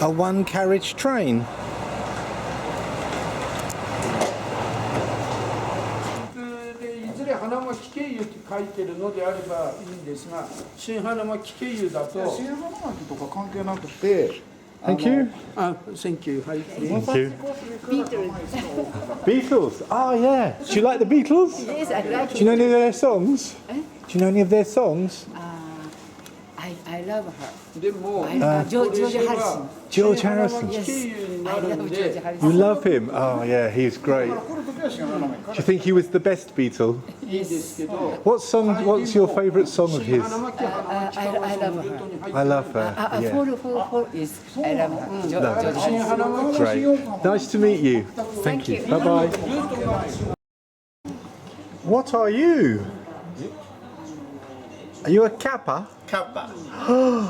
a one-carriage train. Thank you. Thank you. Thank you. Beatles. Oh yeah. Do you like the Beatles? Yes, I like Do you know any of their songs? Do you know any of their songs? I love her. George Harrison. George Harrison. Yes, I love George Harrison. You love him? Oh yeah, he's great. Do you think he was the best Beatle? What's your favourite song of his? I love her. I love her. Yeah. For is I love her. George Harrison. Great. Nice to meet you. Thank you. Bye bye. What are you? Are you a Kappa? Kappa.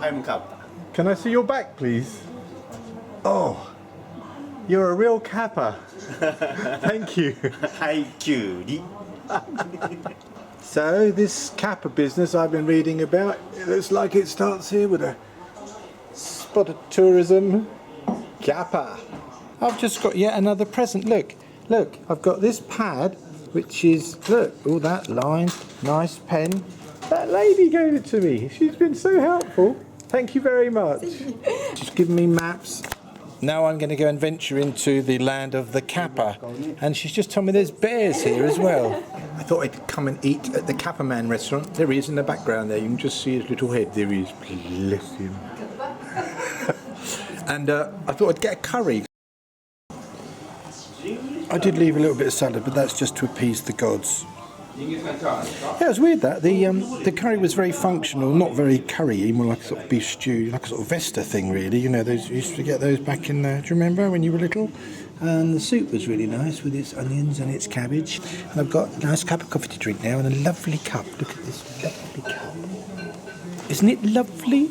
I'm Kappa. Can I see your back, please? Oh, you're a real Kappa. Thank you. So this Kappa business I've been reading about, it looks like it starts here with a spot of tourism. Kappa. I've just got yet another present. Look, I've got this pad, which is, look, all that line, nice pen. That lady gave it to me. She's been so helpful. Thank you very much. She's given me maps. Now I'm going to go and venture into the land of the Kappa. And she's just told me there's bears here as well. I thought I'd come and eat at the Kappa Man restaurant. There he is in the background there. You can just see his little head. There he is. Bless him. And I thought I'd get a curry. I did leave a little bit of salad, but that's just to appease the gods. Yeah, it was weird that the curry was very functional, not very curry-y, more like a sort of beef stew, like a sort of Vesta thing, really. You know, those you used to get those back in there. Do you remember when you were little? And the soup was really nice with its onions and its cabbage. And I've got a nice cup of coffee to drink now and a lovely cup. Look at this lovely cup. Isn't it lovely?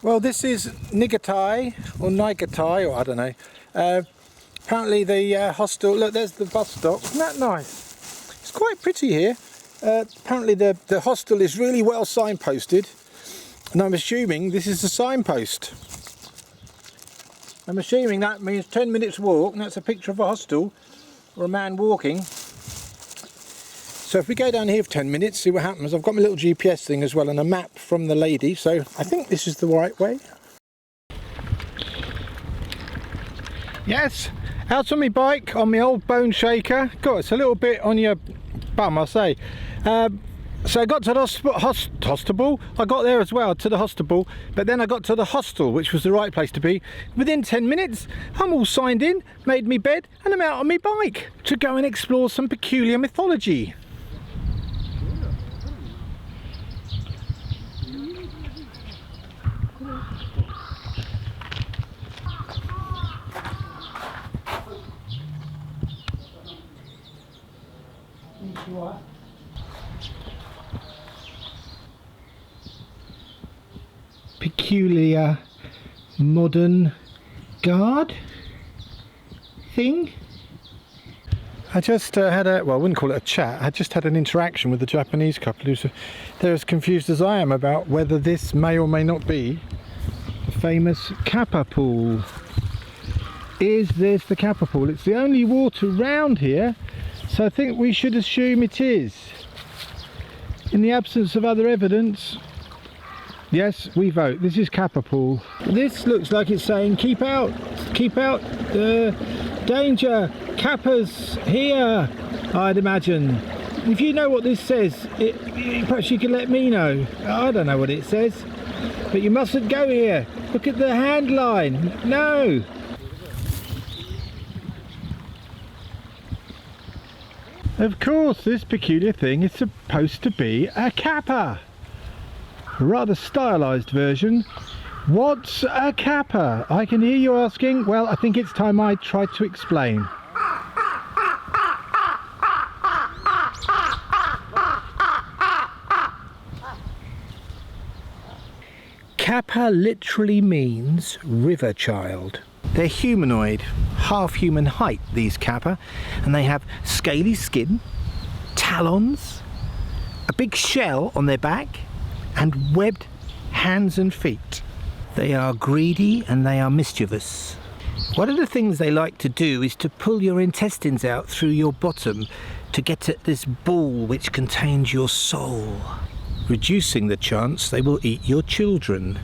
Well, this is Nigatai, or Nigatai, or I don't know. Apparently the hostel, look, there's the bus stop. Isn't that nice? It's quite pretty here. Apparently the hostel is really well signposted. And I'm assuming this is the signpost. I'm assuming that means 10 minutes walk, and that's a picture of a hostel, or a man walking. So if we go down here for 10 minutes, see what happens. I've got my little GPS thing as well and a map from the lady, so I think this is the right way. Yes, out on my bike, on my old bone shaker. God, it's a little bit on your bum, I say. So I got to the hostel. I got there as well, to the hostel, but then I got to the hostel, which was the right place to be. Within 10 minutes, I'm all signed in, made me bed, and I'm out on my bike to go and explore some peculiar mythology. Peculiar modern guard thing. I just had a, well, I wouldn't call it a chat, I just had an interaction with the Japanese couple who's they're as confused as I am about whether this may or may not be the famous Kappa pool. Is this the Kappa pool? It's the only water round here, so I think we should assume it is. In the absence of other evidence, yes, we vote. This is Kappa pool. This looks like it's saying keep out, danger, Kappas here, I'd imagine. If you know what this says, perhaps you can let me know. I don't know what it says, but you mustn't go here. Look at the hand line. No. Of course, this peculiar thing is supposed to be a Kappa. A rather stylised version What's a kappa? I can hear you asking. Well, I think it's time I tried to explain. Kappa literally means river child. They're humanoid, half human height, these kappa, and they have scaly skin, talons, a big shell on their back, and webbed hands and feet. They are greedy and they are mischievous. One of the things they like to do is to pull your intestines out through your bottom to get at this ball which contains your soul, reducing the chance they will eat your children.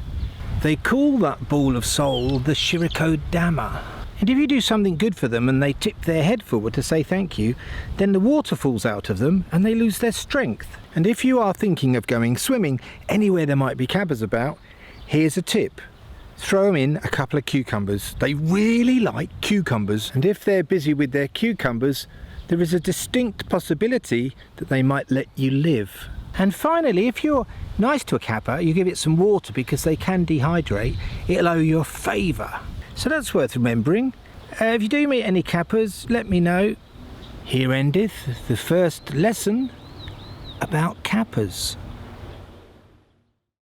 They call that ball of soul the Shirikodama. And if you do something good for them and they tip their head forward to say thank you, then the water falls out of them and they lose their strength. And if you are thinking of going swimming anywhere there might be kappas about, here's a tip. Throw them in a couple of cucumbers. They really like cucumbers, and if they're busy with their cucumbers, there is a distinct possibility that they might let you live. And finally, if you're nice to a kappa, you give it some water because they can dehydrate, it'll owe you a favour. So that's worth remembering. If you do meet any kappas, let me know. Here endeth the first lesson about kappas.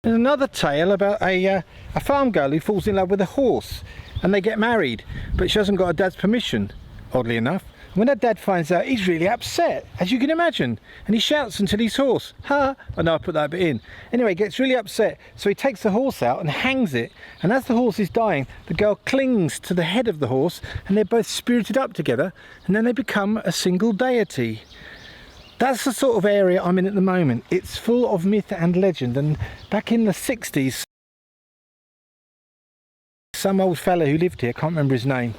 There's another tale about a farm girl who falls in love with a horse, and they get married, but she hasn't got her dad's permission, oddly enough. When her dad finds out, he's really upset, as you can imagine, and he shouts until he's hoarse. Ha! Oh no, I put that bit in. Anyway, he gets really upset, so he takes the horse out and hangs it, and as the horse is dying, the girl clings to the head of the horse, and they're both spirited up together, and then they become a single deity. That's the sort of area I'm in at the moment. It's full of myth and legend, and back in the 60s, some old fella who lived here, can't remember his name,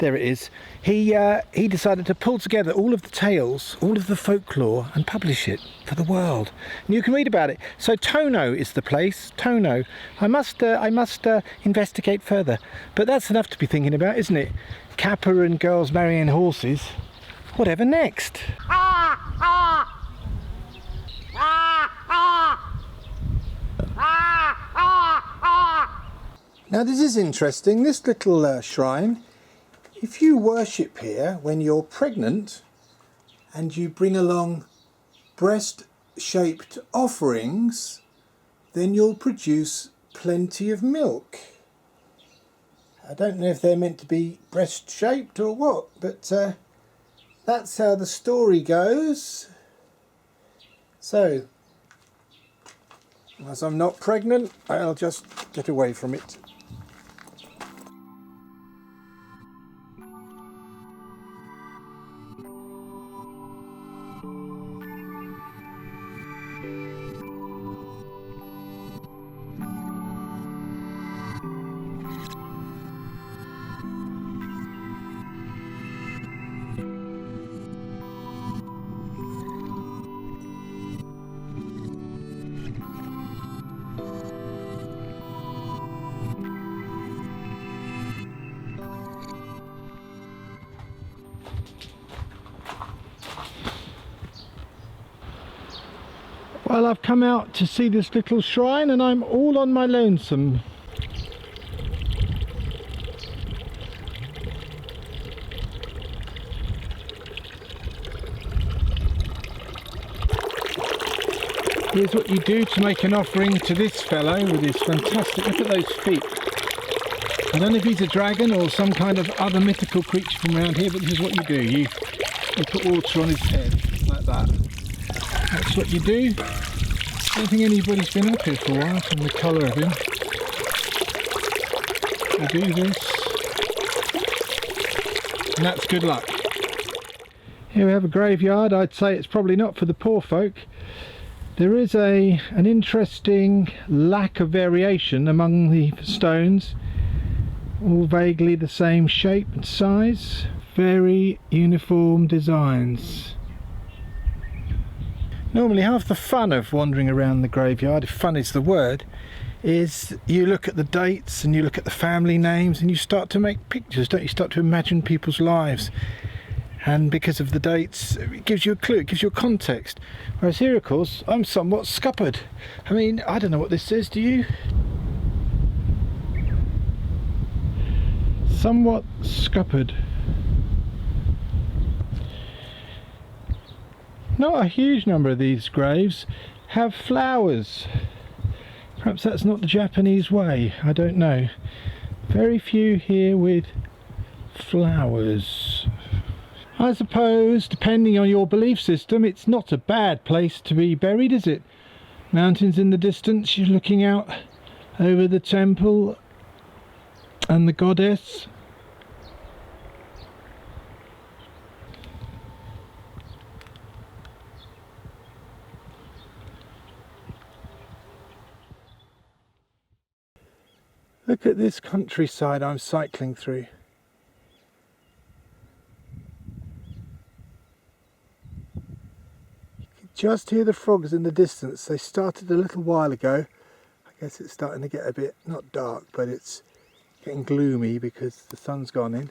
there it is, he decided to pull together all of the tales, all of the folklore, and publish it for the world. And you can read about it. So Tono is the place, Tono. I must investigate further. But that's enough to be thinking about, isn't it? Kappa and girls marrying horses. Whatever next? Now this is interesting, this little shrine. If you worship here when you're pregnant and you bring along breast-shaped offerings, then you'll produce plenty of milk. I don't know if they're meant to be breast-shaped or what, but that's how the story goes. So, as I'm not pregnant, I'll just get away from it. Well, I've come out to see this little shrine and I'm all on my lonesome. Here's what you do to make an offering to this fellow with his fantastic, look at those feet. I don't know if he's a dragon or some kind of other mythical creature from around here, but this is what you do. You put water on his head, like that. That's what you do. I don't think anybody's been up here for a while from the colour of him. You do this, and that's good luck. Here we have a graveyard. I'd say it's probably not for the poor folk. There is an interesting lack of variation among the stones, all vaguely the same shape and size, very uniform designs. Normally half the fun of wandering around the graveyard, if fun is the word, is you look at the dates and you look at the family names and you start to make pictures, don't you? Start to imagine people's lives. And because of the dates, it gives you a clue, it gives you a context. Whereas here, of course, I'm somewhat scuppered. I mean, I don't know what this says, do you? somewhat scuppered. Not a huge number of these graves have flowers. Perhaps that's not the Japanese way, I don't know. Very few here with flowers. I suppose, depending on your belief system, it's not a bad place to be buried, is it? Mountains in the distance, you're looking out over the temple and the goddess. Look at this countryside I'm cycling through. You can just hear the frogs in the distance. They started a little while ago. I guess it's starting to get a bit, not dark, but it's getting gloomy because the sun's gone in.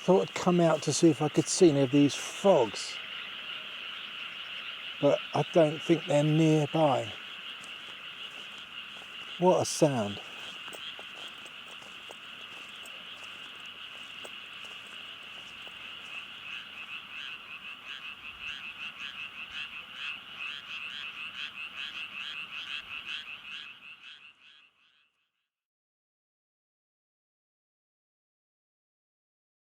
Thought I'd come out to see if I could see any of these frogs, but I don't think they're nearby. What a sound.